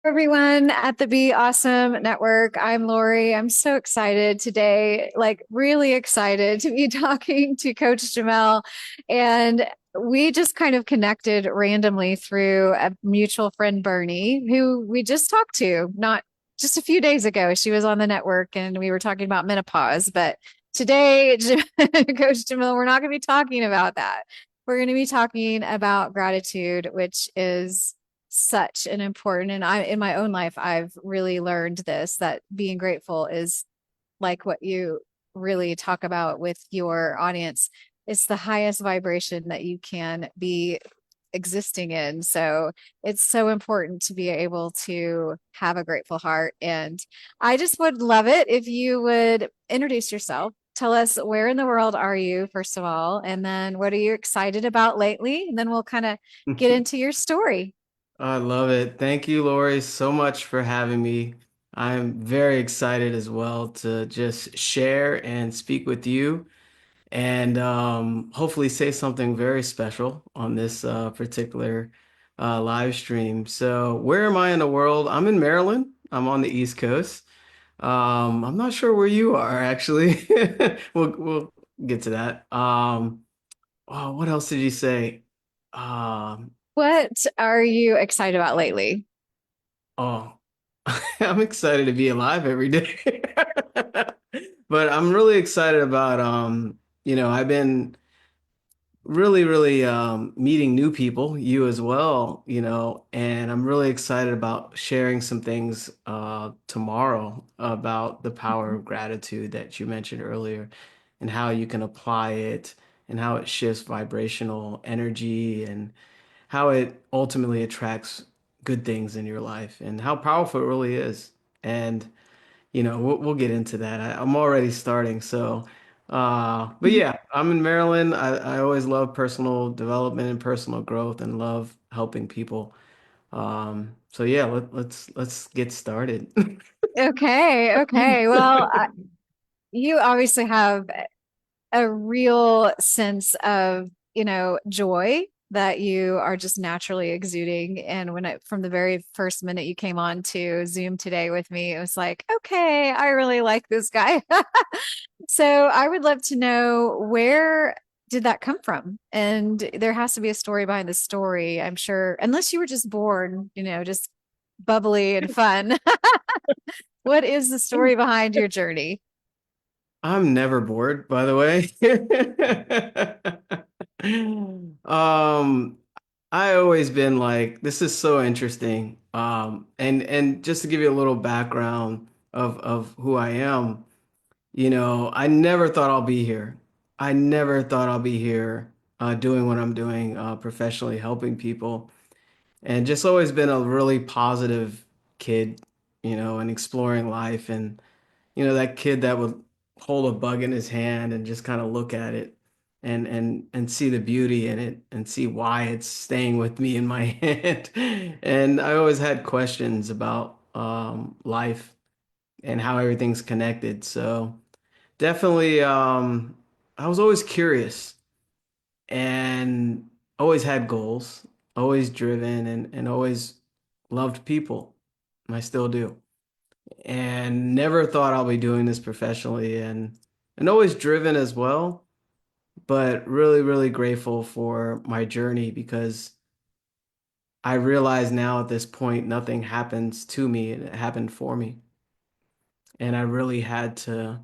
Everyone at the Be Awesome Network. I'm Lori. I'm so excited today, like really excited to be talking to Coach Jamel. And we just kind of connected randomly through a mutual friend, Bernie, who we just talked to not just a few days ago. She was on the network and we were talking about menopause. But today, Coach Jamel, we're not going to be talking about that. We're going to be talking about gratitude, which is such an important, and I in my own life I've really learned this, that being grateful is like what you really talk about with your audience. It's the highest vibration that you can be existing in. So it's so important to be able to have a grateful heart. And I just would love it if you would introduce yourself. Tell us, where in the world are you, first of all, and then what are you excited about lately? And then we'll kind of get into your story. I love it. Thank you, Lori, so much for having me. I'm very excited as well to just share and speak with you and hopefully say something very special on this particular live stream. So, where am I in the world? I'm in Maryland. I'm on the East Coast. I'm not sure where you are actually. We'll get to that. Oh, what else did you say? Um, What are you excited about lately? Oh, I'm excited to be alive every day. But I'm really excited about I've been really meeting new people, you as well, and I'm really excited about sharing some things tomorrow about the power of gratitude that you mentioned earlier and how you can apply it and how it shifts vibrational energy and how it ultimately attracts good things in your life and how powerful it really is. And we'll get into that. I'm already starting. So, but yeah, I'm in Maryland. I always love personal development and personal growth and love helping people. So yeah, let's get started. Okay, okay. Well, you obviously have a real sense of, joy that you are just naturally exuding. And from the very first minute you came on to Zoom today with me, it was like, okay, I really like this guy. So I would love to know, where did that come from? And there has to be a story behind the story, I'm sure, unless you were just born, just bubbly and fun. What is the story behind your journey? I'm never bored, by the way. Um, I always been like, this is so interesting. And just to give you a little background of who I am, I never thought I'll be here. I never thought I'll be here doing what I'm doing professionally, helping people, and just always been a really positive kid, and exploring life and that kid that would hold a bug in his hand and just kind of look at it and see the beauty in it and see why it's staying with me in my hand. And I always had questions about life and how everything's connected. So definitely, I was always curious and always had goals, always driven and always loved people. And I still do and never thought I'll be doing this professionally and always driven as well, but really grateful for my journey because I realize now at this point nothing happens to me, it happened for me. And I really had to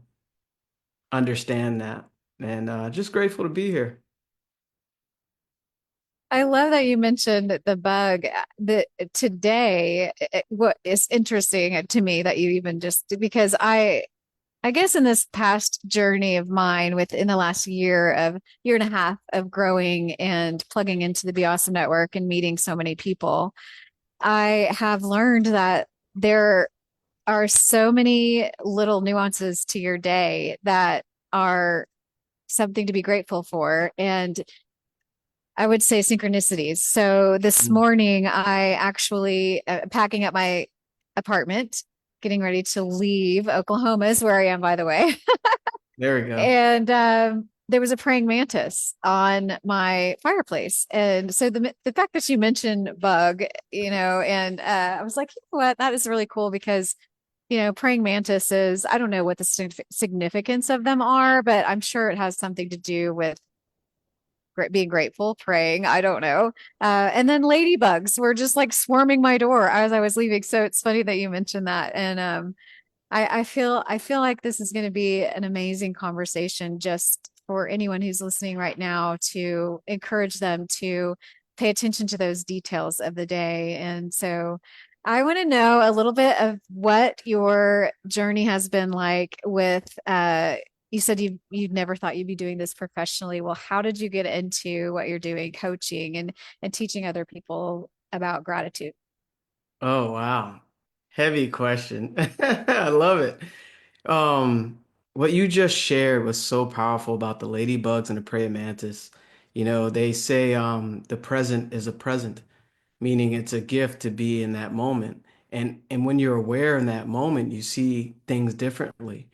understand that. And just grateful to be here. I love that you mentioned the bug. That today, what is interesting to me that you even just, because I guess in this past journey of mine, within the last year and a half of growing and plugging into the Be Awesome Network and meeting so many people, I have learned that there are so many little nuances to your day that are something to be grateful for. And I would say synchronicities. So this Mm. morning, I actually packing up my apartment, getting ready to leave. Oklahoma is where I am, by the way. There we go. And there was a praying mantis on my fireplace. And so the fact that you mentioned bug, and I was like, you know what, that is really cool because praying mantises, I don't know what the significance of them are, but I'm sure it has something to do with being grateful, praying. I don't know. And then ladybugs were just like swarming my door as I was leaving. So it's funny that you mentioned that. And I feel like this is going to be an amazing conversation just for anyone who's listening right now to encourage them to pay attention to those details of the day. And so I want to know a little bit of what your journey has been like with you said you'd never thought you'd be doing this professionally. Well, how did you get into what you're doing, coaching and teaching other people about gratitude? Oh, wow. Heavy question. I love it. Um, what you just shared was so powerful about the ladybugs and the praying mantis. They say the present is a present, meaning it's a gift to be in that moment. And when you're aware in that moment, you see things differently.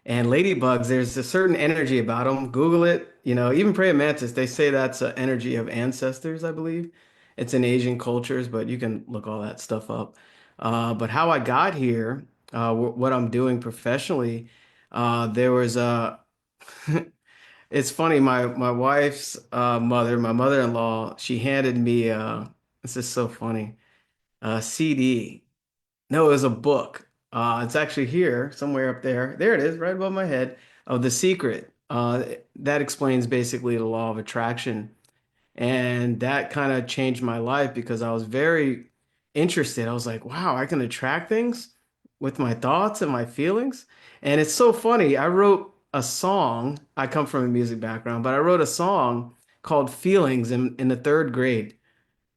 And ladybugs, there's a certain energy about them. Google it. Even praying mantis, they say that's an energy of ancestors, I believe. It's in Asian cultures, but you can look all that stuff up. But how I got here, what I'm doing professionally, there was a it's funny, my wife's mother, my mother-in-law, she handed me this is so funny, a CD. No, it was a book. It's actually here, somewhere up there. There it is, right above my head, of The Secret. That explains basically the law of attraction. And that kind of changed my life because I was very interested. I was like, wow, I can attract things with my thoughts and my feelings. And it's so funny. I wrote a song. I come from a music background, but I wrote a song called Feelings in the third grade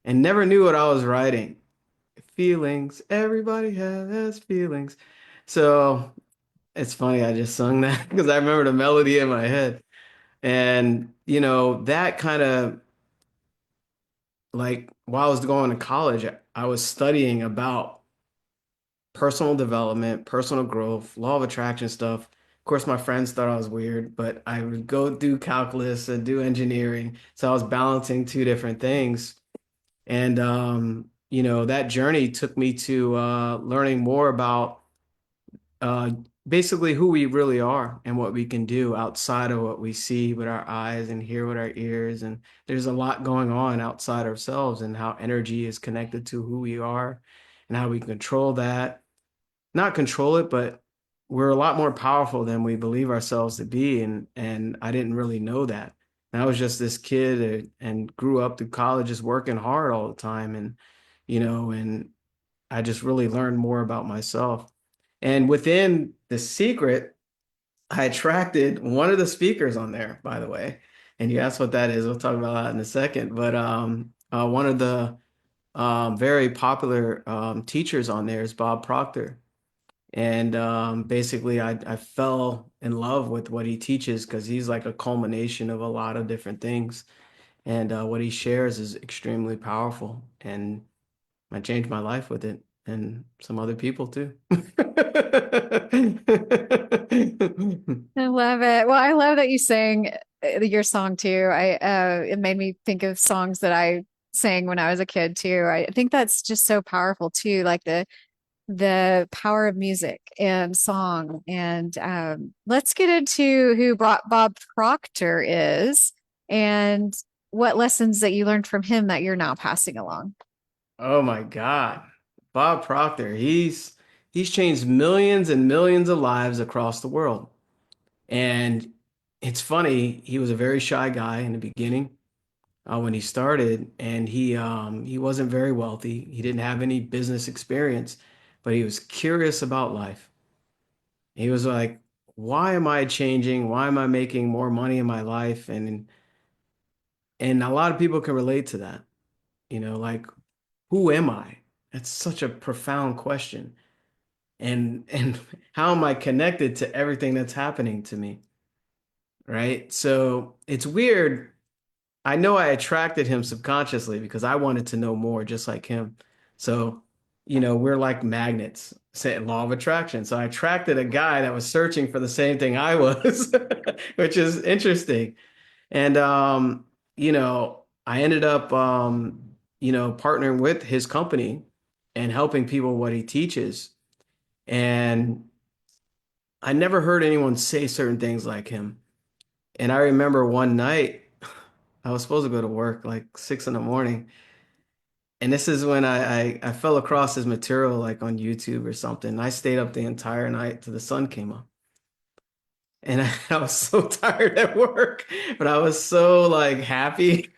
and never knew what I was writing. Feelings, everybody has feelings. So it's funny. I just sung that because I remember the melody in my head. And, that kind of like while I was going to college, I was studying about personal development, personal growth, law of attraction stuff. Of course, my friends thought I was weird, but I would go do calculus and do engineering. So I was balancing two different things. And, that journey took me to learning more about uh, basically who we really are and what we can do outside of what we see with our eyes and hear with our ears. And there's a lot going on outside ourselves and how energy is connected to who we are and how we can control that. Not control it, but we're a lot more powerful than we believe ourselves to be. And I didn't really know that. And I was just this kid and grew up through college just working hard all the time. And I just really learned more about myself. And within The Secret, I attracted one of the speakers on there, by the way. And you asked what that is. We'll talk about that in a second. But one of the very popular teachers on there is Bob Proctor. And basically, I fell in love with what he teaches because he's like a culmination of a lot of different things. And what he shares is extremely powerful. And I changed my life with it and some other people too. I love it. Well, I love that you sang your song too. It made me think of songs that I sang when I was a kid too. I think that's just so powerful too, like the power of music and song. And let's get into who Bob Proctor is and what lessons that you learned from him that you're now passing along. Oh my God. Bob Proctor, he's changed millions and millions of lives across the world. And it's funny, he was a very shy guy in the beginning when he started, and he wasn't very wealthy. He didn't have any business experience, but he was curious about life. He was like, why am I changing? Why am I making more money in my life? And a lot of people can relate to that. Like, who am I? That's such a profound question. And how am I connected to everything that's happening to me? Right? So it's weird. I know I attracted him subconsciously because I wanted to know more just like him. So we're like magnets, say law of attraction. So I attracted a guy that was searching for the same thing I was, which is interesting. And I ended up partnering with his company and helping people what he teaches. And I never heard anyone say certain things like him. And I remember one night I was supposed to go to work like 6 in the morning. And this is when I fell across his material like on YouTube or something. I stayed up the entire night till the sun came up. And I was so tired at work, but I was so like happy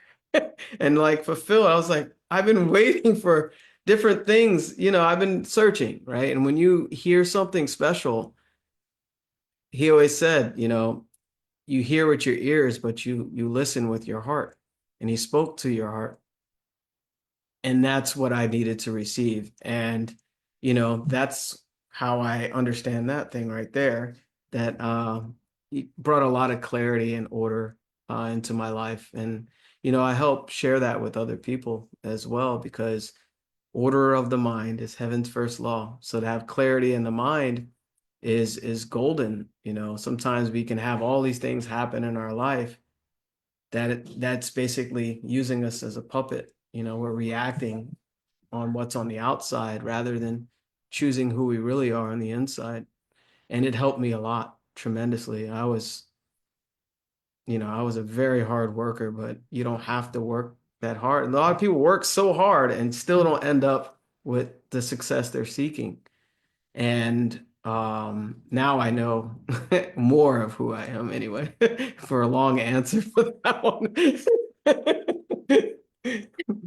and like fulfilled. I was like, I've been waiting for different things, I've been searching, right? And when you hear something special, he always said, you hear with your ears, but you listen with your heart. And he spoke to your heart. And that's what I needed to receive. And, that's how I understand that thing right there, that it brought a lot of clarity and order into my life. And, I help share that with other people as well, because order of the mind is heaven's first law. So to have clarity in the mind is golden. Sometimes we can have all these things happen in our life that's basically using us as a puppet. We're reacting on what's on the outside rather than choosing who we really are on the inside. And it helped me a lot tremendously. I was a very hard worker, but you don't have to work that hard. And a lot of people work so hard and still don't end up with the success they're seeking. And now I know more of who I am anyway, for a long answer for that one.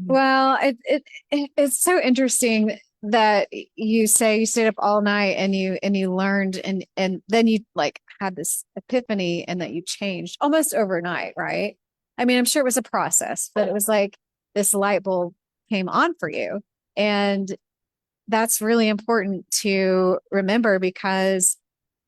Well, it's so interesting that you say you stayed up all night and you learned and then you like had this epiphany and that you changed almost overnight, right? I mean, I'm sure it was a process, but it was like this light bulb came on for you. And that's really important to remember because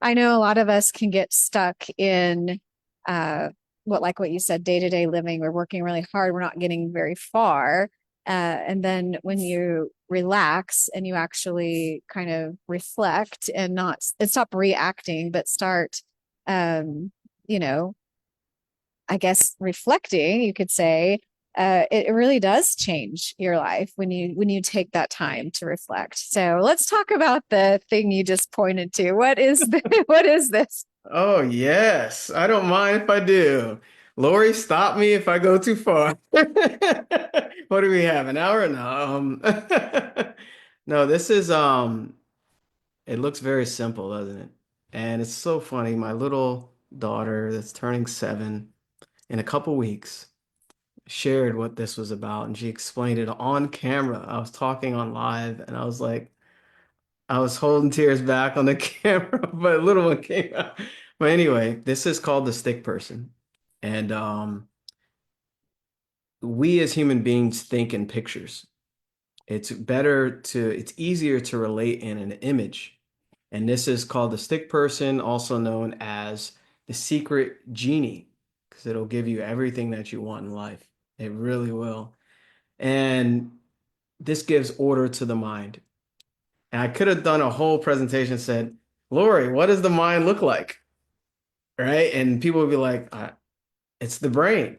I know a lot of us can get stuck in uh, like what you said, day to day living. We're working really hard. We're not getting very far. And then when you relax and you actually kind of reflect and stop reacting, but start, um, you know, I guess reflecting, you could say, it really does change your life when you take that time to reflect. So let's talk about the thing you just pointed to. What is this? Oh, yes. I don't mind if I do. Lori, stop me if I go too far. What do we have? An hour? No. No, this is it looks very simple, doesn't it? And it's so funny. My little daughter that's turning 7 in a couple weeks shared what this was about, and she explained it on camera. I was talking on live, and I was like, I was holding tears back on the camera, but a little one came out. But anyway, this is called the stick person. And we as human beings think in pictures. It's easier to relate in an image. And this is called the stick person, also known as the secret genie, because it'll give you everything that you want in life. It really will. And this gives order to the mind. And I could have done a whole presentation said, Lori, what does the mind look like? Right? And people would be like, it's the brain,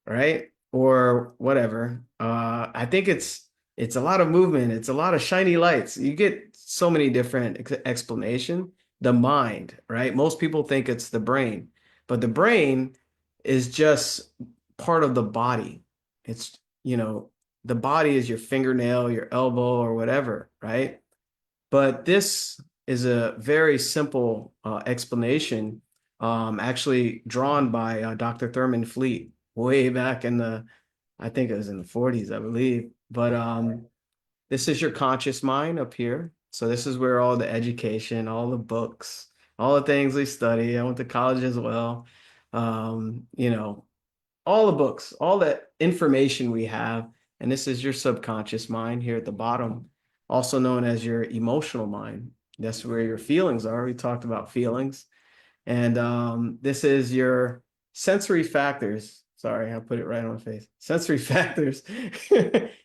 right? Or whatever. I think it's a lot of movement. It's a lot of shiny lights. You get so many different explanation. The mind, right? Most people think it's the brain, but the brain is just part of the body. It's, the body is your fingernail, your elbow, or whatever, right? But this is a very simple explanation, actually drawn by Dr. Thurman Fleet way back I think it was in the 40s, I believe. But this is your conscious mind up here. So this is where all the education, all the books, all the things we study. I went to college as well. Um, you know, all the books, all the information we have. And this is your subconscious mind here at the bottom, also known as your emotional mind. That's where your feelings are. We talked about feelings. And this is your sensory factors. Sorry, I put it right on my face. Sensory factors.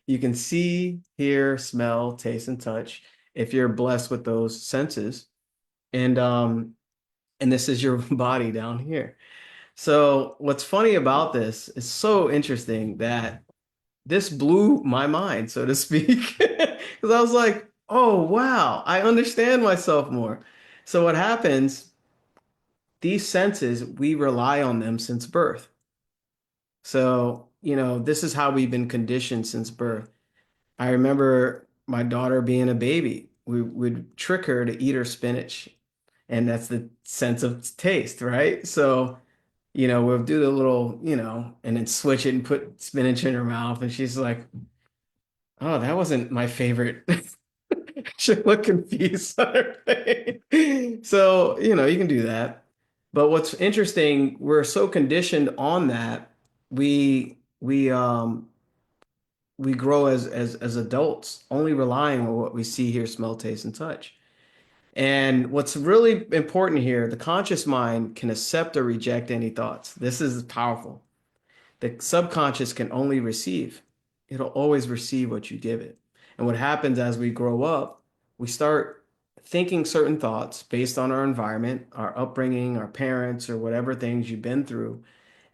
You can see, hear, smell, taste, and touch if you're blessed with those senses. And and this is your body down here. So what's funny about this is so interesting that this blew my mind, so to speak, because I was like, oh wow, I understand myself more. So what happens, these senses, we rely on them since birth. So, this is how we've been conditioned since birth. I remember my daughter being a baby. We would trick her to eat her spinach, and that's the sense of taste, right? So, we'll do the little, and then switch it and put spinach in her mouth, and she's like, "Oh, that wasn't my favorite." She looked confused on her face. So, you can do that. But what's interesting, we're so conditioned on that, we we um we grow as adults, only relying on what we see, hear, smell, taste, and touch. And what's really important here, the conscious mind can accept or reject any thoughts. This is powerful. The subconscious can only receive. It'll always receive what you give it. And what happens as we grow up, we start thinking certain thoughts based on our environment, our upbringing, our parents, or whatever things you've been through.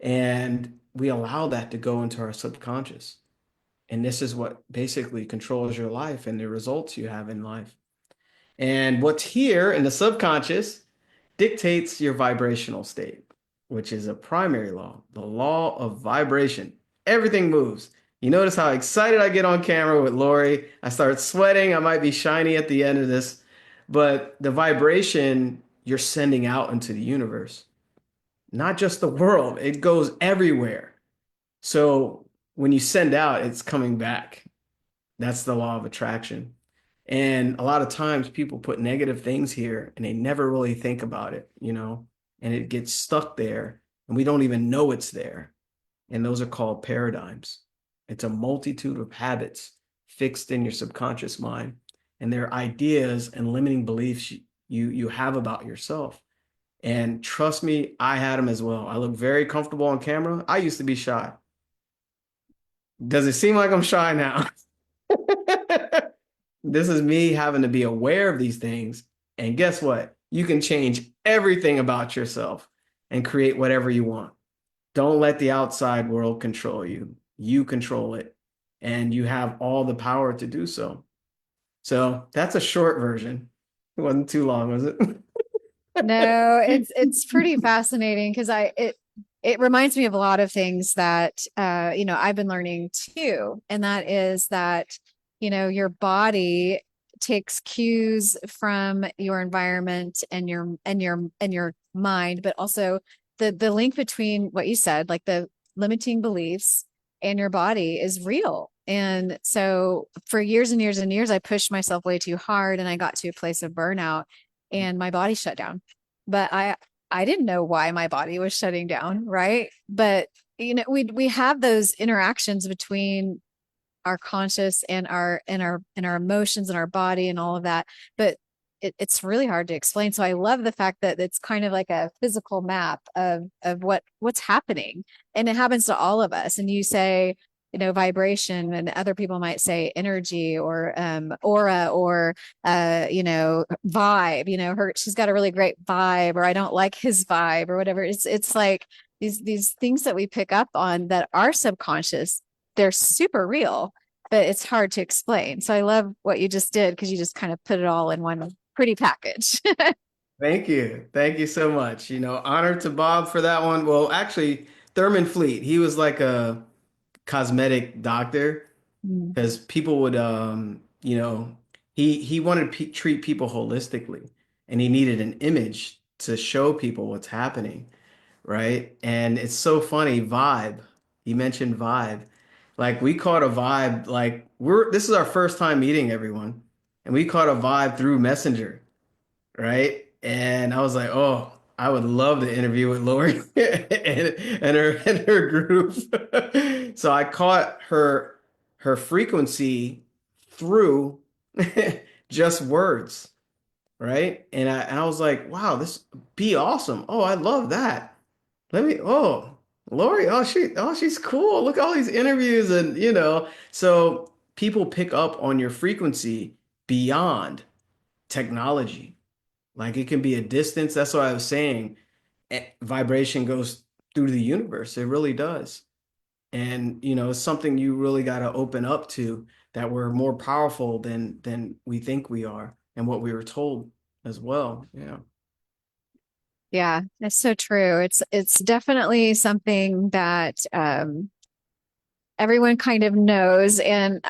And we allow that to go into our subconscious. And this is what basically controls your life and the results you have in life. And what's here in the subconscious dictates your vibrational state, which is a primary law, the law of vibration. Everything moves. You notice how excited I get on camera with Lori. I start sweating. I might be shiny at the end of this, but the vibration you're sending out into the universe, not just the world, it goes everywhere. So when you send out, it's coming back. That's the law of attraction. And a lot of times people put negative things here and they never really think about it, and it gets stuck there and we don't even know it's there. And those are called paradigms. It's a multitude of habits fixed in your subconscious mind, and they're ideas and limiting beliefs you have about yourself. And trust me, I had them as well. I look very comfortable on camera. I used to be shy. Does it seem like I'm shy now? This is me having to be aware of these things. And guess what? You can change everything about yourself and create whatever you want. Don't let the outside world control you. You control it, and you have all the power to do so. So that's a short version. It wasn't too long, was it? No, it's pretty fascinating because it reminds me of a lot of things that I've been learning too. And that is that, your body takes cues from your environment and your mind, but also the link between what you said, like the limiting beliefs and your body is real. And so for years and years and years, I pushed myself way too hard and I got to a place of burnout and my body shut down. But I didn't know why my body was shutting down, right? But we have those interactions between our conscious and our emotions and our body and all of that. But it's really hard to explain. So I love the fact that it's kind of like a physical map of what's happening. And it happens to all of us. And you say, vibration, and other people might say energy or aura or vibe. She's got a really great vibe, or I don't like his vibe, or whatever. It's like these things that we pick up on that are subconscious, they're super real, but it's hard to explain. So I love what you just did because you just kind of put it all in one pretty package. Thank you. Thank you so much. Honor to Bob for that one. Well, actually, Thurman Fleet, he was like a cosmetic doctor Mm. because people would he wanted to treat people holistically, and he needed an image to show people what's happening, right? And it's so funny, vibe. He mentioned vibe. Like we caught a vibe, like this is our first time meeting everyone, and we caught a vibe through Messenger, right? And I was like, oh, I would love to interview with Lori and her group. So I caught her frequency through just words, right? And I was like, wow, this be awesome. Oh, I love that. Oh, Lori, she's cool. Look at all these interviews and so people pick up on your frequency beyond technology. Like it can be a distance. That's what I was saying. Vibration goes through the universe. It really does. And it's something you really got to open up to, that we're more powerful than we think we are and what we were told as well. Yeah. Yeah, that's so true. It's definitely something that everyone kind of knows. And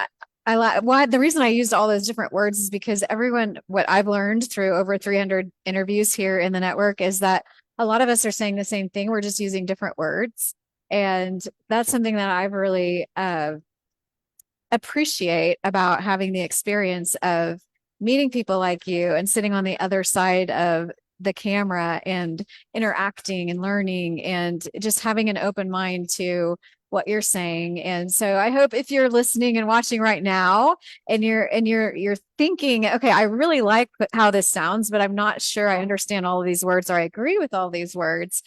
why the reason I used all those different words is because everyone, what I've learned through over 300 interviews here in the network is that a lot of us are saying the same thing. We're just using different words. And that's something that I've really appreciate about having the experience of meeting people like you and sitting on the other side of the camera and interacting and learning and just having an open mind to what you're saying. And so I hope if you're listening and watching right now and you're thinking, okay, I really like how this sounds, but I'm not sure I understand all of these words or I agree with all these words.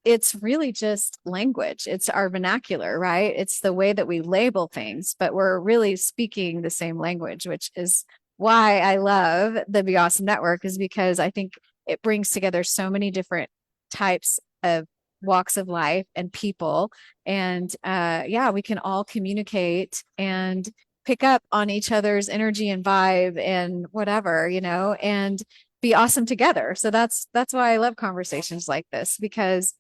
It's really just language. It's our vernacular, right? It's the way that we label things, but we're really speaking the same language, which is why I love the Be Awesome Network, is because I think it brings together so many different types of walks of life and people. And yeah, we can all communicate and pick up on each other's energy and vibe and whatever, and be awesome together. So that's why I love conversations like this, because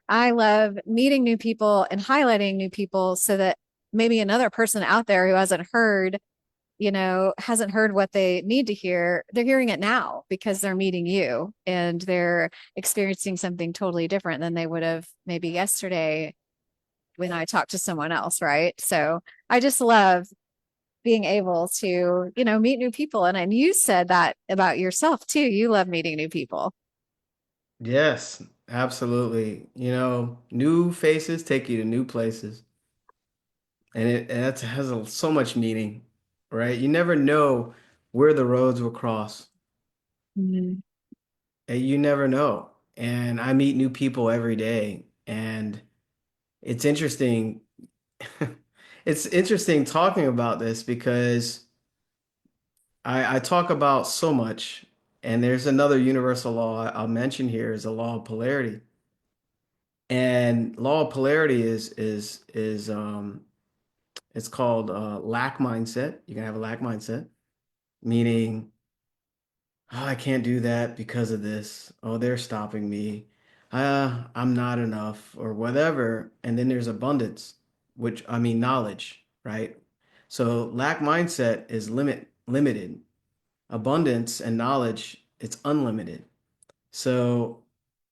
I love meeting new people and highlighting new people so that maybe another person out there who hasn't heard what they need to hear, they're hearing it now because they're meeting you and they're experiencing something totally different than they would have maybe yesterday when I talked to someone else, right? So I just love being able to, meet new people. And you said that about yourself too. You love meeting new people. Yes, absolutely. New faces take you to new places, and that has so much meaning, right? You never know where the roads will cross. Mhm. And you never know. And I meet new people every day, and it's interesting. It's interesting talking about this because I talk about so much, and there's another universal law I'll mention here is the law of polarity. And law of polarity is it's called lack mindset. You can have a lack mindset, meaning, oh, I can't do that because of this. Oh, they're stopping me. I'm not enough or whatever. And then there's abundance, which I mean knowledge, right? So lack mindset is limited. Abundance and knowledge, it's unlimited. So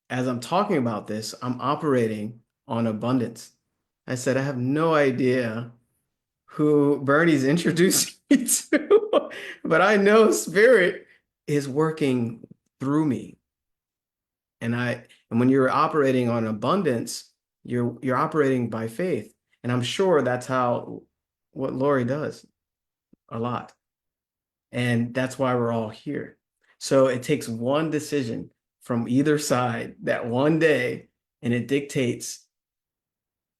as I'm talking about this, I'm operating on abundance. I said, I have no idea who Bernie's introducing me to, but I know Spirit is working through me. And when you're operating on abundance, you're operating by faith. And I'm sure that's how what Lori does a lot. And that's why we're all here. So it takes one decision from either side that one day, and it dictates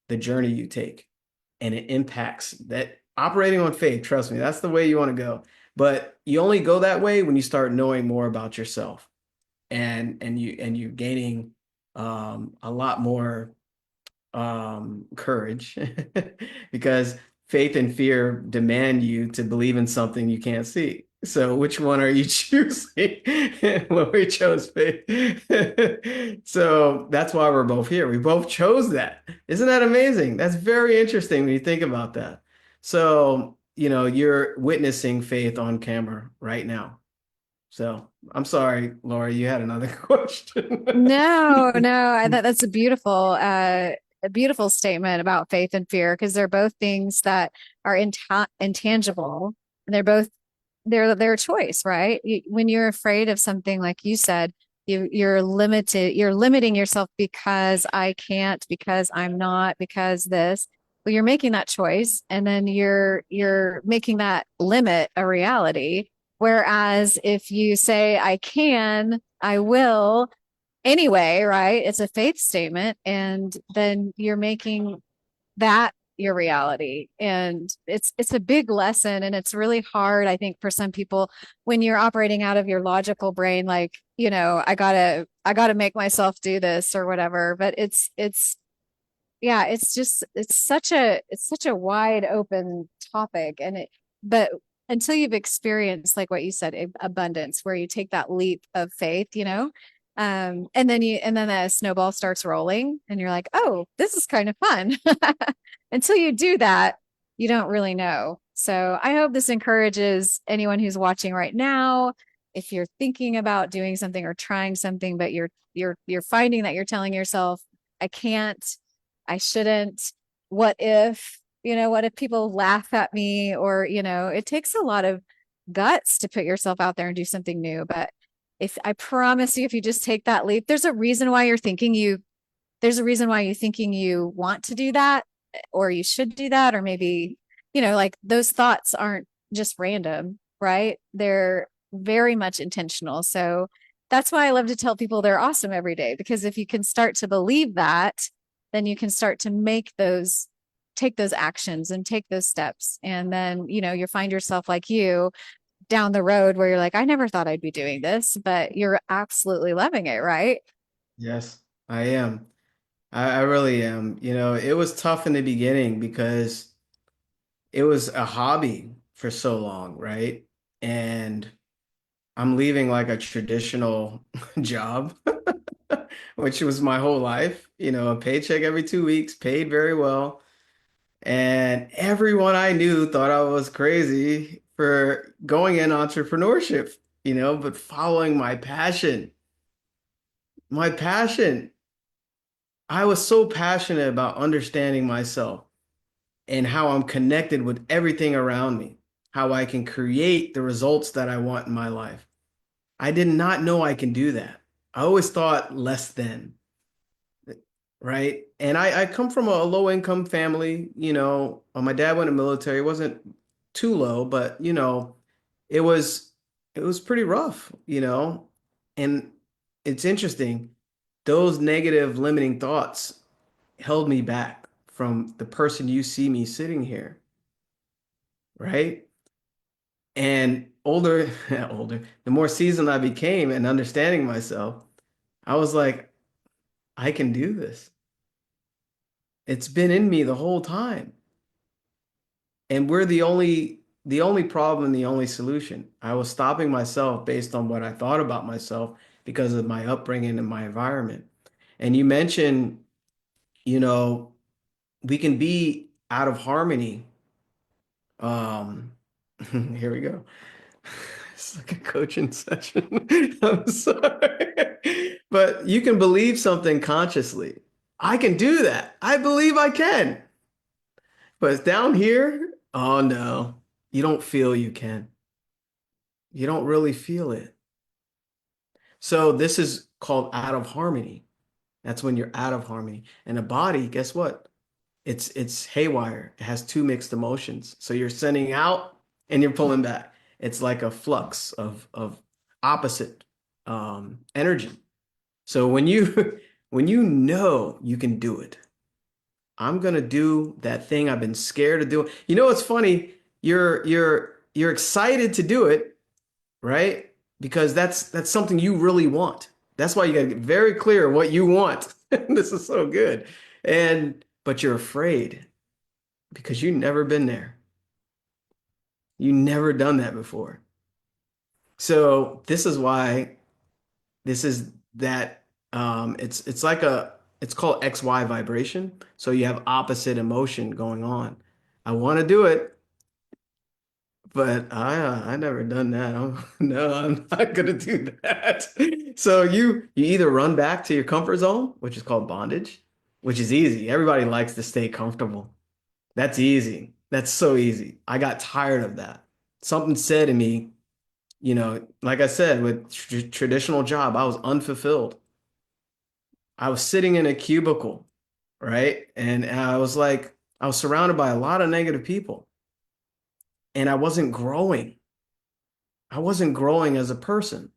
the journey you take, and it impacts that operating on faith. Trust me, that's the way you want to go. But you only go that way when you start knowing more about yourself, and you gaining a lot more courage because faith and fear demand you to believe in something you can't see. So which one are you choosing? Lori chose faith. So that's why we're both here. We both chose that. Isn't that amazing? That's very interesting when you think about that. So, you're witnessing faith on camera right now. So I'm sorry, Lori, you had another question. No, no, I thought that's a beautiful statement about faith and fear, because they're both things that are intangible, and they're their choice, right? When you're afraid of something, like you said, you're limiting yourself because I can't, because I'm not, because this. Well, you're making that choice, and then you're making that limit a reality. Whereas if you say, I can, I will, anyway, right? It's a faith statement. And then you're making that your reality. And it's a big lesson. And it's really hard, I think, for some people when you're operating out of your logical brain, like, I gotta make myself do this or whatever. But it's yeah, it's such a wide open topic. But until you've experienced, like what you said, abundance, where you take that leap of faith, and then the snowball starts rolling and you're like, oh, this is kind of fun. Until you do that, you don't really know. So I hope this encourages anyone who's watching right now. If you're thinking about doing something or trying something, but you're finding that you're telling yourself, I can't, I shouldn't, what if people laugh at me? Or, it takes a lot of guts to put yourself out there and do something new. But if I promise you, if you just take that leap, there's a reason why you're thinking you want to do that, or you should do that, or maybe, like those thoughts aren't just random, right? They're very much intentional. So that's why I love to tell people they're awesome every day, because if you can start to believe that, then you can start to take those actions and take those steps. And then, you'll find yourself like you down the road where you're like, I never thought I'd be doing this, but you're absolutely loving it, right? Yes, I am. I really am. It was tough in the beginning because it was a hobby for so long, right? And I'm leaving like a traditional job, which was my whole life, a paycheck every 2 weeks, paid very well. And everyone I knew thought I was crazy for going in entrepreneurship, but following my passion. My passion. I was so passionate about understanding myself and how I'm connected with everything around me, how I can create the results that I want in my life. I did not know I can do that. I always thought less than, right? And I come from a low income family, my dad went in the military, it wasn't too low, but it was it was pretty rough, And it's interesting, those negative limiting thoughts held me back from the person you see me sitting here, right? And older, the more seasoned I became and understanding myself, I was like, I can do this. It's been in me the whole time. And we're the only problem, the only solution. I was stopping myself based on what I thought about myself because of my upbringing and my environment. And you mentioned, you know, we can be out of harmony. Um, here we go. It's like a coaching session. I'm sorry. But you can believe something consciously. I can do that. I believe I can. But it's down here, oh no, you don't feel you can. You don't really feel it. So this is called out of harmony. That's when you're out of harmony. And the body, guess what? It's haywire. It has two mixed emotions. So you're sending out and you're pulling back. It's like a flux of opposite energy. So when you when you know you can do it, I'm gonna do that thing I've been scared of doing. You know what's funny? You're excited to do it, right? Because that's something you really want. That's why you gotta get very clear what you want. This is so good. And but you're afraid because you've never been there. You never done that before. So this is why this is that it's like it's called XY vibration. So you have opposite emotion going on. I want to do it, but I never done that. No, I'm not gonna do that. So you either run back to your comfort zone, which is called bondage, which is easy. Everybody likes to stay comfortable. That's easy. That's so easy. I got tired of that. Something said to me, like I said, with traditional job, I was unfulfilled. I was sitting in a cubicle, right? And I was surrounded by a lot of negative people, and I wasn't growing. I wasn't growing as a person.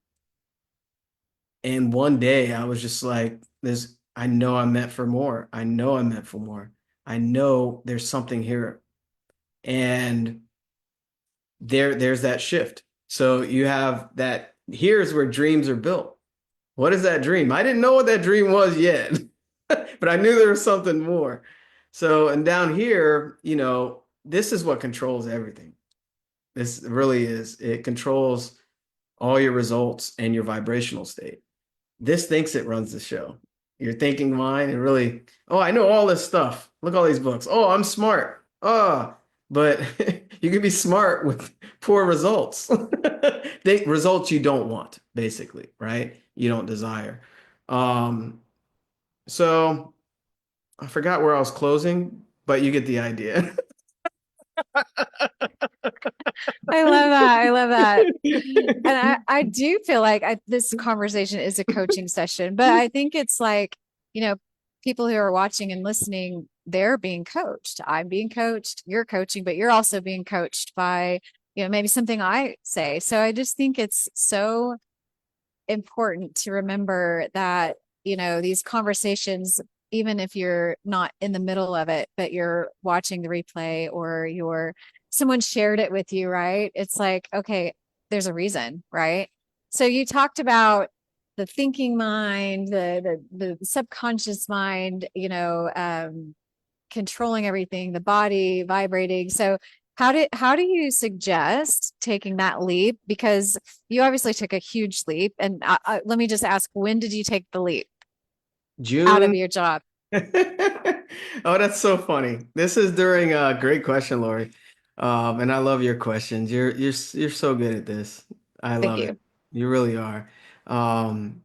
And one day I was just like, this, I know I'm meant for more. I know I'm meant for more. I know there's something here. And there's that shift. So you have that, here's where dreams are built. What is that dream? I didn't know what that dream was yet, but I knew there was something more. So, and down here, this is what controls everything. This really is. It controls all your results and your vibrational state. This thinks it runs the show. Your thinking mind, and really, oh, I know all this stuff. Look, all these books. Oh, I'm smart. Oh, but you can be smart with poor results. Results you don't want, basically, right? You don't desire. Um, so I forgot where I was closing, but you get the idea. I love that. I love that. And I do feel like this conversation is a coaching session, but I think it's like, you know, people who are watching and listening, they're being coached. I'm being coached, you're coaching, but you're also being coached by, maybe something I say. So I just think it's so important to remember that, these conversations, even if you're not in the middle of it, but you're watching the replay or someone shared it with you, right? It's like, okay, there's a reason, right? So you talked about the thinking mind, the subconscious mind, controlling everything, the body vibrating. So how do you suggest taking that leap? Because you obviously took a huge leap. And let me just ask, when did you take the leap out of June. your job? Oh, that's so funny. This is during a great question, Lori. And I love your questions. You're so good at this. I Thank love it. you. You really are. Um,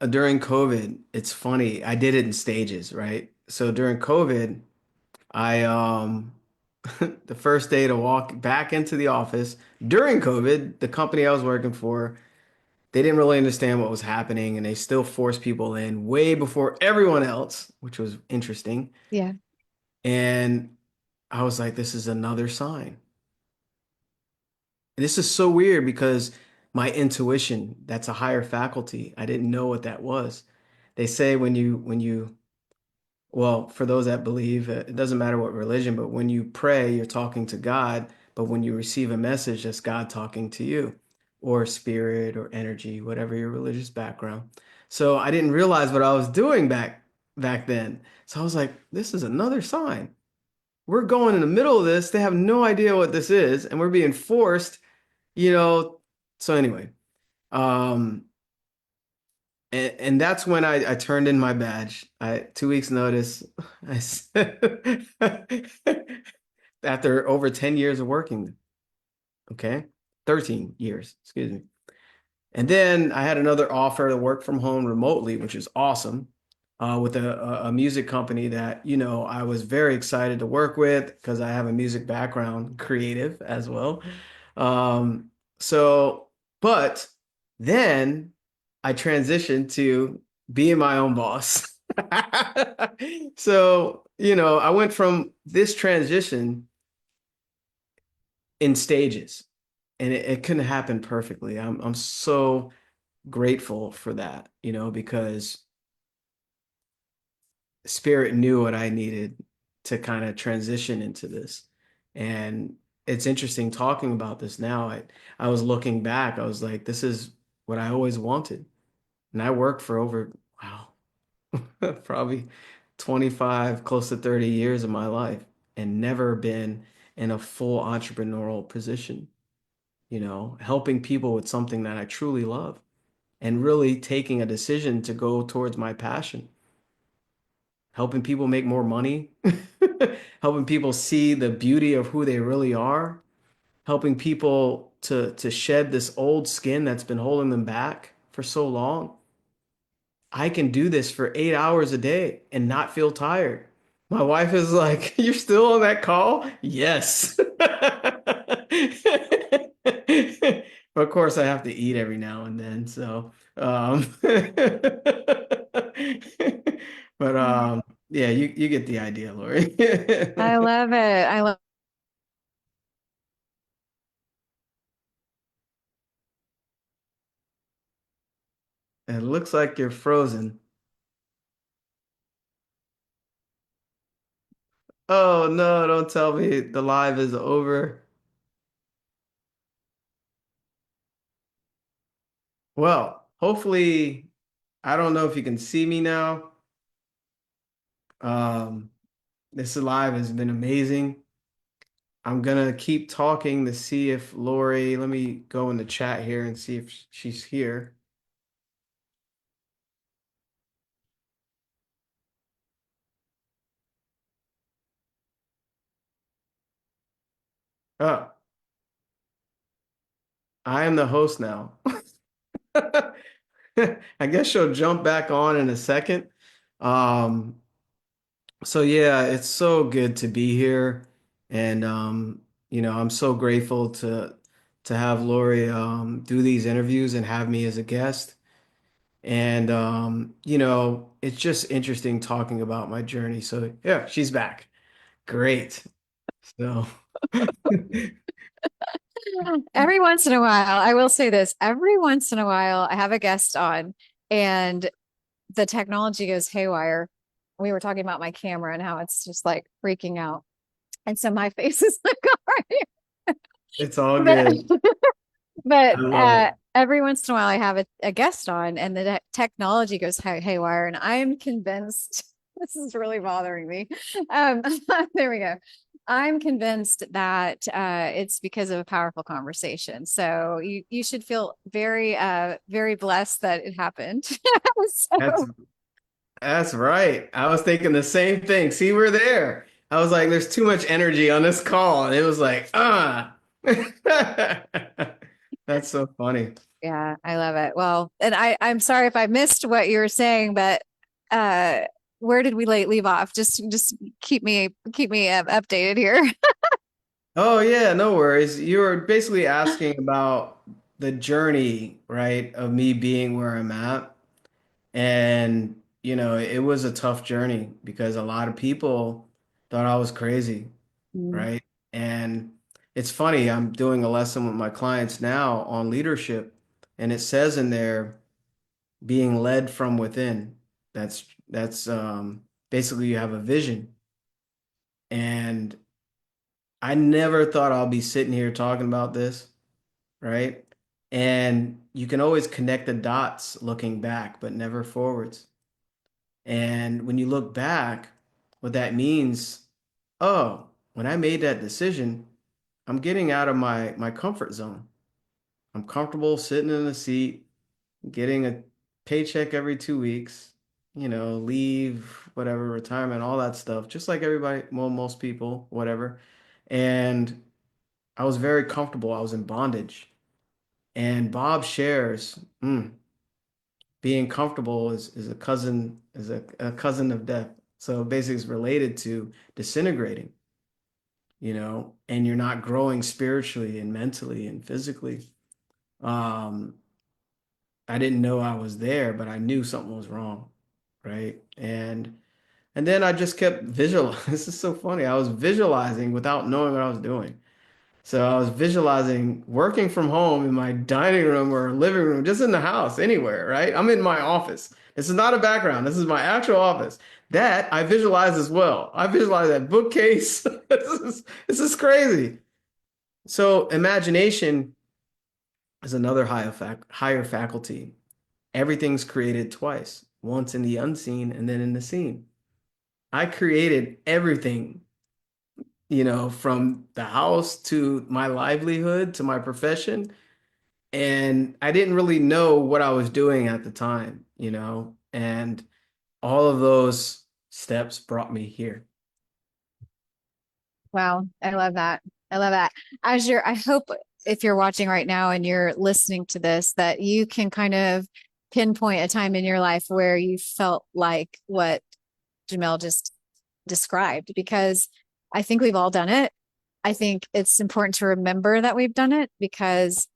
During COVID, it's funny. I did it in stages, right? So during COVID, I the first day to walk back into the office during COVID, the company I was working for, they didn't really understand what was happening, and they still forced people in way before everyone else, which was interesting. Yeah. And I was like, this is another sign. This is so weird because my intuition, that's a higher faculty. I didn't know what that was. They say well, for those that believe, it doesn't matter what religion, but when you pray, you're talking to God. But when you receive a message, that's God talking to you, or spirit or energy, whatever your religious background. So I didn't realize what I was doing back then. So I was like, this is another sign. We're going in the middle of this. They have no idea what this is, and we're being forced, you know. So anyway, um, and that's when I turned in my badge. 2 weeks notice. I said, after over 10 years of working, okay, 13 years, excuse me. And then I had another offer to work from home remotely, which is awesome, with a music company that, I was very excited to work with because I have a music background, creative as well. Um, so, but then I transitioned to being my own boss. So, I went from this transition in stages, and it couldn't happen perfectly. I'm so grateful for that, because Spirit knew what I needed to kind of transition into this. And it's interesting talking about this now. I was looking back, I was like, this is what I always wanted. And I worked for over, wow, probably 25, close to 30 years of my life and never been in a full entrepreneurial position, helping people with something that I truly love and really taking a decision to go towards my passion, helping people make more money, helping people see the beauty of who they really are, helping people to shed this old skin that's been holding them back for so long. I can do this for 8 hours a day and not feel tired. My wife is like, "You're still on that call?" Yes. But of course, I have to eat every now and then. So, but yeah, you get the idea, Lori. I love it. I love It looks like you're frozen. Oh no, don't tell me the live is over. Well, hopefully, I don't know if you can see me now. Um, this live has been amazing. I'm gonna keep talking to see if Lori, let me go in the chat here and see if she's here. Oh, I am the host now. I guess she'll jump back on in a second. Um, so yeah, it's so good to be here. And I'm so grateful to have Lori do these interviews and have me as a guest. And it's just interesting talking about my journey. So yeah, she's back. Great. So Every once in a while, I will say this, every once in a while, I have a guest on and the technology goes haywire. We were talking about my camera and how it's just like freaking out. And so my face is like, all it's all right. good. I But love it. every once in a while, I have a guest on, and the technology goes haywire, and I'm convinced this is really bothering me. Um, there we go. I'm convinced that it's because of a powerful conversation. So you should feel very blessed that it happened. That's So that's right. I was thinking the same thing. See, we're there. I was like, there's too much energy on this call. And it was like, ah. That's so funny. yeah, I love it. Well, and I'm sorry if I missed what you were saying, but uh where did we leave off? Just keep me updated here. Oh yeah, no worries. You were basically asking about the journey, right, of me being where I'm at. And, it was a tough journey because a lot of people thought I was crazy, Mm, right? And it's funny, I'm doing a lesson with my clients now on leadership, and it says in there being led from within. That's basically you have a vision. And I never thought I'll be sitting here talking about this, right? And you can always connect the dots looking back, but never forwards. And when you look back, what that means, oh, when I made that decision, I'm getting out of my comfort zone. I'm comfortable sitting in a seat, getting a paycheck every 2 weeks, leave, whatever, retirement, all that stuff, just like everybody, well, most people, whatever. And I was very comfortable. I was in bondage. And Bob shares, being comfortable is a cousin of death. So basically it's related to disintegrating, and you're not growing spiritually and mentally and physically. Um, I didn't know I was there, but I knew something was wrong, right? And then I just kept visualizing. This is so funny. I was visualizing without knowing what I was doing. So I was visualizing working from home in my dining room or living room, just in the house, anywhere, right? I'm in my office. This is not a background. This is my actual office. That I visualize as well. I visualize that bookcase. This is crazy. So imagination is another higher faculty. Everything's created twice, once in the unseen and then in the seen. I created everything, from the house to my livelihood to my profession. And I didn't really know what I was doing at the time, and all of those steps brought me here. wow, I love that. I love that. I hope if you're watching right now and you're listening to this, that you can kind of pinpoint a time in your life where you felt like what Jamel just described, because I think we've all done it. I think it's important to remember that we've done it because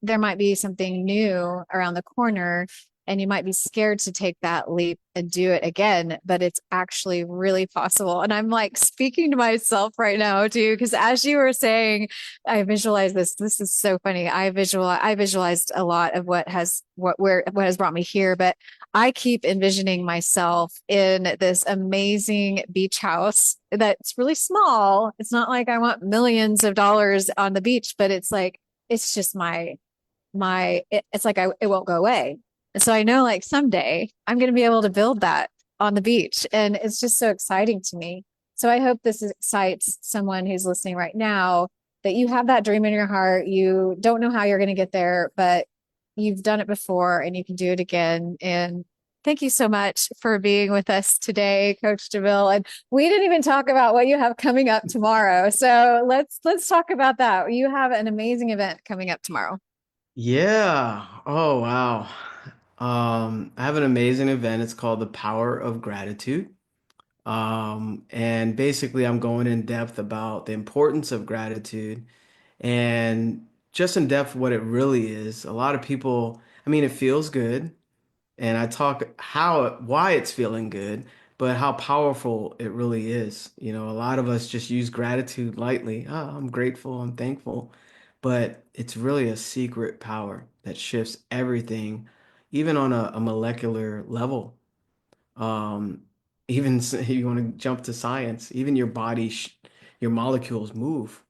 there might be something new around the corner. and you might be scared to take that leap and do it again, but it's actually really possible. And I'm like speaking to myself right now too, because as you were saying, I visualize this. This is so funny. I visualized a lot of what has brought me here, but I keep envisioning myself in this amazing beach house that's really small. It's not like I want millions of dollars on the beach, but it's like it's just it's like it won't go away. And so I know like someday I'm going to be able to build that on the beach, and it's just so exciting to me. So I hope this excites someone who's listening right now, that you have that dream in your heart. You don't know how you're going to get there, but you've done it before and you can do it again. And thank you so much for being with us today, Coach Jamil. And we didn't even talk about what you have coming up tomorrow. So let's talk about that. You have an amazing event coming up tomorrow. Yeah. Oh, wow. I have an amazing event. It's called The Power of Gratitude. And basically, I'm going in depth about the importance of gratitude and just in depth what it really is. A lot of people, I mean, it feels good. And I talk why it's feeling good, but how powerful it really is. You know, a lot of us just use gratitude lightly. Oh, I'm grateful, I'm thankful. But it's really a secret power that shifts everything, even on a molecular level. Um, even if you want to jump to science, even your your molecules move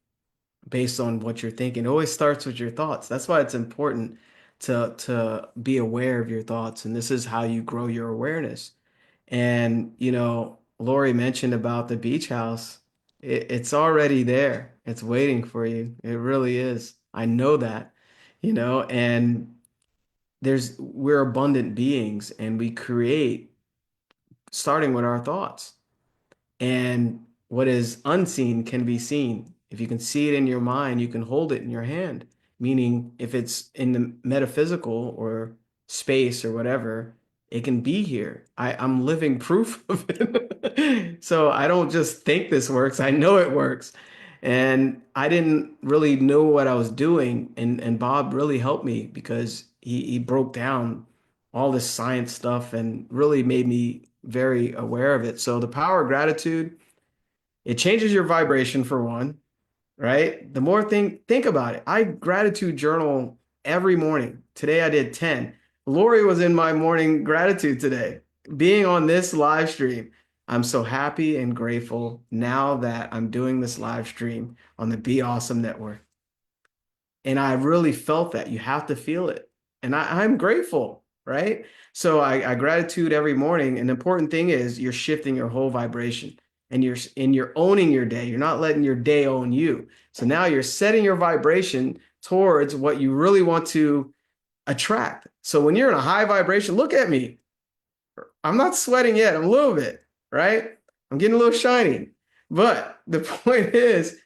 based on what you're thinking. It always starts with your thoughts. That's why it's important to be aware of your thoughts, and this is how you grow your awareness. And Lori mentioned about the beach house. It's already there. It's waiting for you. It really is. I know that, and we're abundant beings and we create starting with our thoughts. And what is unseen can be seen. If you can see it in your mind, you can hold it in your hand. Meaning, if it's in the metaphysical or space or whatever, it can be here. I'm living proof of it. So I don't just think this works, I know it works. And I didn't really know what I was doing. And Bob really helped me because he broke down all this science stuff and really made me very aware of it. So the power of gratitude, it changes your vibration for one, right? The more think about it. I gratitude journal every morning. Today I did 10. Lori was in my morning gratitude today. Being on this live stream, I'm so happy and grateful now that I'm doing this live stream on the Be Awesome Network. And I really felt that. You have to feel it. And I'm grateful, right? So I gratitude every morning. And the important thing is you're shifting your whole vibration and you're owning your day. You're not letting your day own you. So now you're setting your vibration towards what you really want to attract. So when you're in a high vibration, look at me. I'm not sweating yet. I'm a little bit, right? I'm getting a little shiny. But the point is,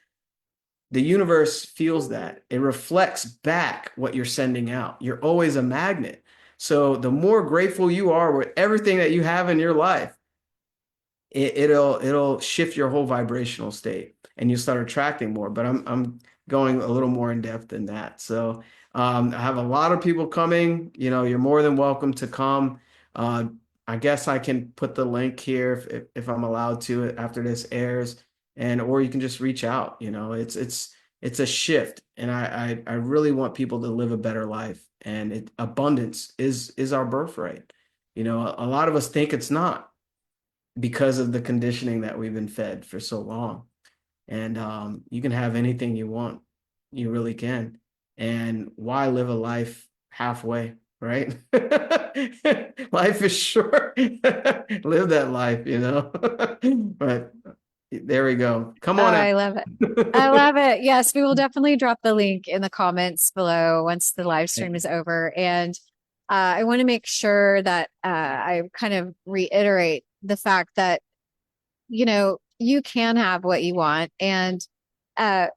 the universe feels that. It reflects back what you're sending out. You're always a magnet. So the more grateful you are with everything that you have in your life, it'll shift your whole vibrational state and you start attracting more. But I'm going a little more in depth than that. So I have a lot of people coming. You're more than welcome to come. Uh, I guess I can put the link here if I'm allowed to after this airs, and or you can just reach out. It's a shift, and I really want people to live a better life. And abundance is our birthright. A lot of us think it's not because of the conditioning that we've been fed for so long. And you can have anything you want. You really can. And why live a life halfway, right? Life is short. Live that life. But there we go. Come Oh, on out. I love it. I love it. Yes, we will definitely drop the link in the comments below once the live stream is over. And I want to make sure that I kind of reiterate the fact that, you can have what you want. And uh,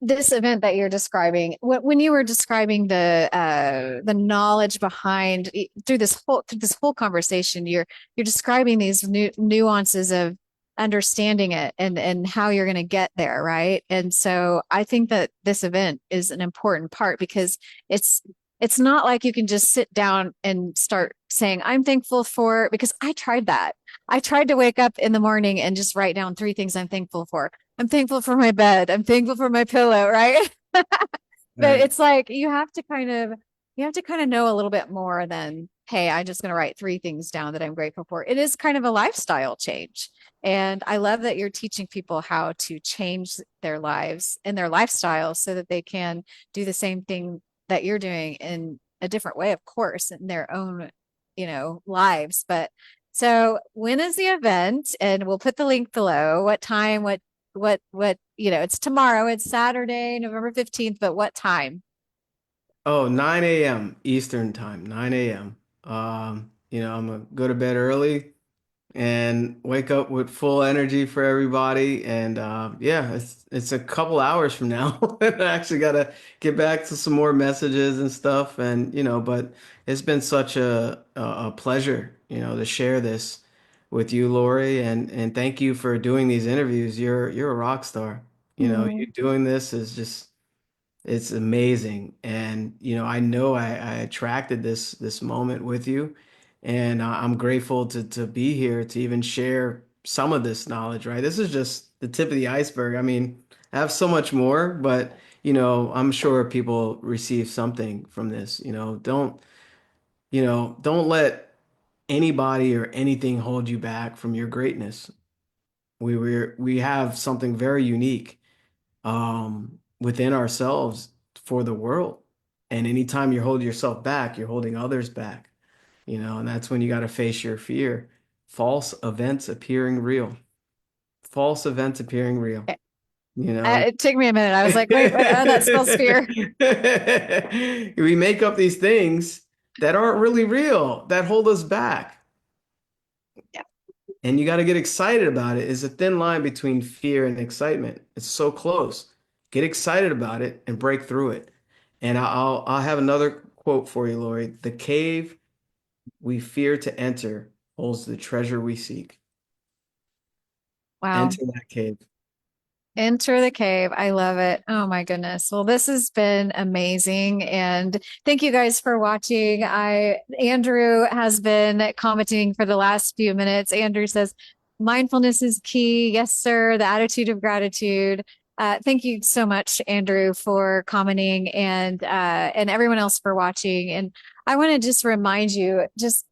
this event that you're describing, when you were describing the knowledge behind through this whole conversation, you're describing these new nuances of understanding it and how you're going to get there, right? And so I think that this event is an important part because it's it's not like you can just sit down and start saying, I'm thankful for, because I tried that. I tried to wake up in the morning and just write down three things I'm thankful for. I'm thankful for my bed. I'm thankful for my pillow, right? But Right. it's like you have to kind of know a little bit more than, hey, I'm just going to write three things down that I'm grateful for. It is kind of a lifestyle change. And I love that you're teaching people how to change their lives and their lifestyles so that they can do the same thing that you're doing in a different way, of course, in their own, lives. But so when is the event? And we'll put the link below. What time? It's tomorrow. It's Saturday, November 15th, but what time? Oh, 9 a.m. Eastern time, 9 a.m. I'm gonna go to bed early and wake up with full energy for everybody. And yeah, it's a couple hours from now. I actually gotta get back to some more messages and stuff. And but it's been such a pleasure, to share this with you, Lori. And thank you for doing these interviews. You're a rock star. You Mm. doing this is just it's amazing. And I know I attracted this moment with you, and I'm grateful to be here to even share some of this knowledge, right? This is just the tip of the iceberg. I mean, I have so much more, but I'm sure people receive something from this. Don't let anybody or anything hold you back from your greatness. We have something very unique within ourselves for the world. And anytime you hold yourself back, you're holding others back, and that's when you got to face your fear. False events appearing real. False events appearing real, you know. It took me a minute. I was like, wait, what? Oh, that spells fear. We make up these things that aren't really real, that hold us back. Yeah. And you got to get excited about it. It's a thin line between fear and excitement. It's so close. Get excited about it and break through it. And I'll have another quote for you, Lori. The cave we fear to enter holds the treasure we seek. Wow. Enter that cave. Enter the cave. I love it. Oh my goodness. Well, this has been amazing. And thank you guys for watching. Andrew has been commenting for the last few minutes. Andrew says, mindfulness is key. Yes, sir. The attitude of gratitude. Thank you so much, Andrew, for commenting and everyone else for watching. And I want to just remind you, just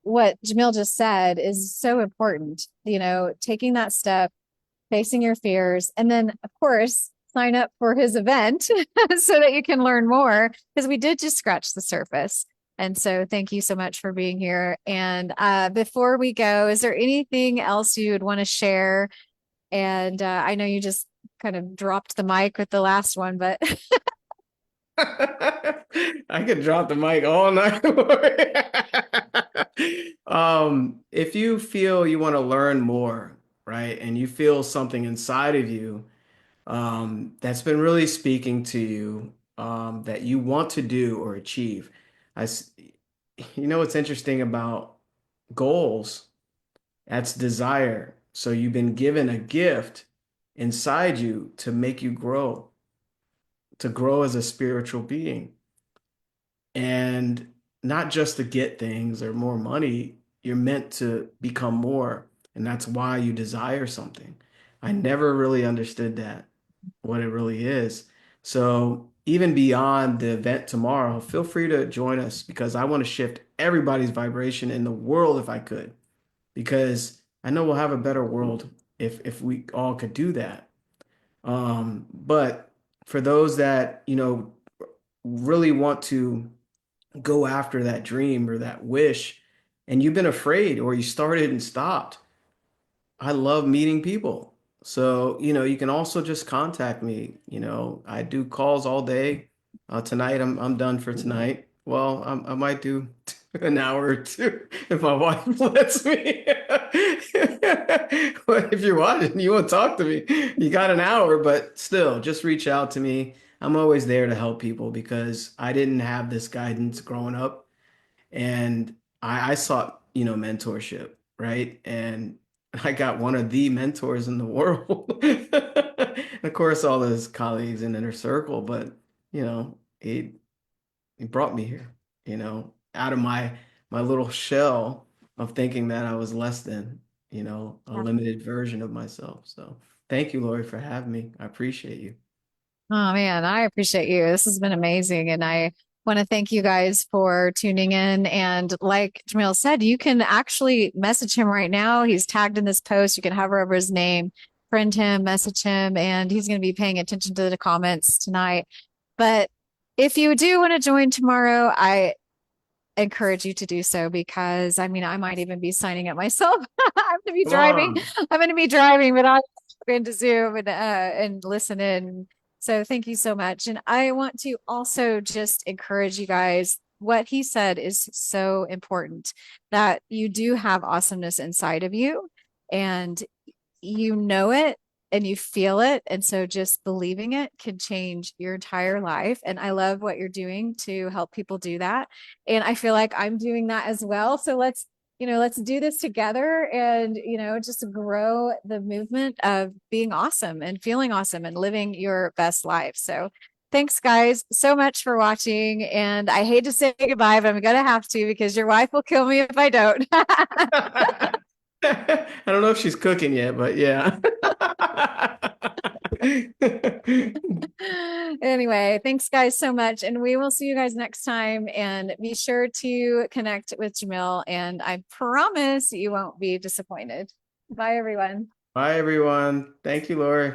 what Jamil just said is so important. Taking that step, facing your fears, and then, of course, sign up for his event so that you can learn more because we did just scratch the surface. And so, thank you so much for being here. And before we go, is there anything else you would want to share? And I know you just kind of dropped the mic with the last one, but I could drop the mic all night. If you feel you want to learn more, right, and you feel something inside of you that's been really speaking to you, that you want to do or achieve, I, s- what's interesting about goals? That's desire. So you've been given a gift inside you to make you grow, to grow as a spiritual being. And not just to get things or more money, you're meant to become more. And that's why you desire something. I never really understood that, what it really is. So even beyond the event tomorrow, feel free to join us because I want to shift everybody's vibration in the world if I could, because I know we'll have a better world if we all could do that. But for those that, really want to go after that dream or that wish, and you've been afraid or you started and stopped, I love meeting people. So, you can also just contact me. I do calls all day. Tonight, I'm done for tonight. Well, I might do an hour or two if my wife lets me. But if you're watching, you want to talk to me, you got an hour, but still, just reach out to me. I'm always there to help people because I didn't have this guidance growing up. And I sought, mentorship, right? And I got one of the mentors in the world. Of course, all his colleagues in inner circle, but he He brought me here, out of my little shell of thinking that I was less than, a limited version of myself. So thank you, Lori, for having me. I appreciate you. Oh man, I appreciate you. This has been amazing. And I want to thank you guys for tuning in. And like Jamil said, you can actually message him right now. He's tagged in this post. You can hover over his name, friend him, message him, and he's going to be paying attention to the comments tonight. But if you do want to join tomorrow, I encourage you to do so because I mean, I might even be signing up myself. I'm going to be Come driving. on. I'm going to be driving, but I'm going to Zoom and listen in. So thank you so much. And I want to also just encourage you guys. What he said is so important that you do have awesomeness inside of you and you know it and you feel it. And so just believing it can change your entire life. And I love what you're doing to help people do that. And I feel like I'm doing that as well. So let's do this together and, just grow the movement of being awesome and feeling awesome and living your best life. So thanks guys so much for watching. And I hate to say goodbye, but I'm going to have to because your wife will kill me if I don't. I don't know if she's cooking yet, but yeah. Anyway, thanks guys so much. And we will see you guys next time. And be sure to connect with Jamil. And I promise you won't be disappointed. Bye, everyone. Bye, everyone. Thank you, Lori.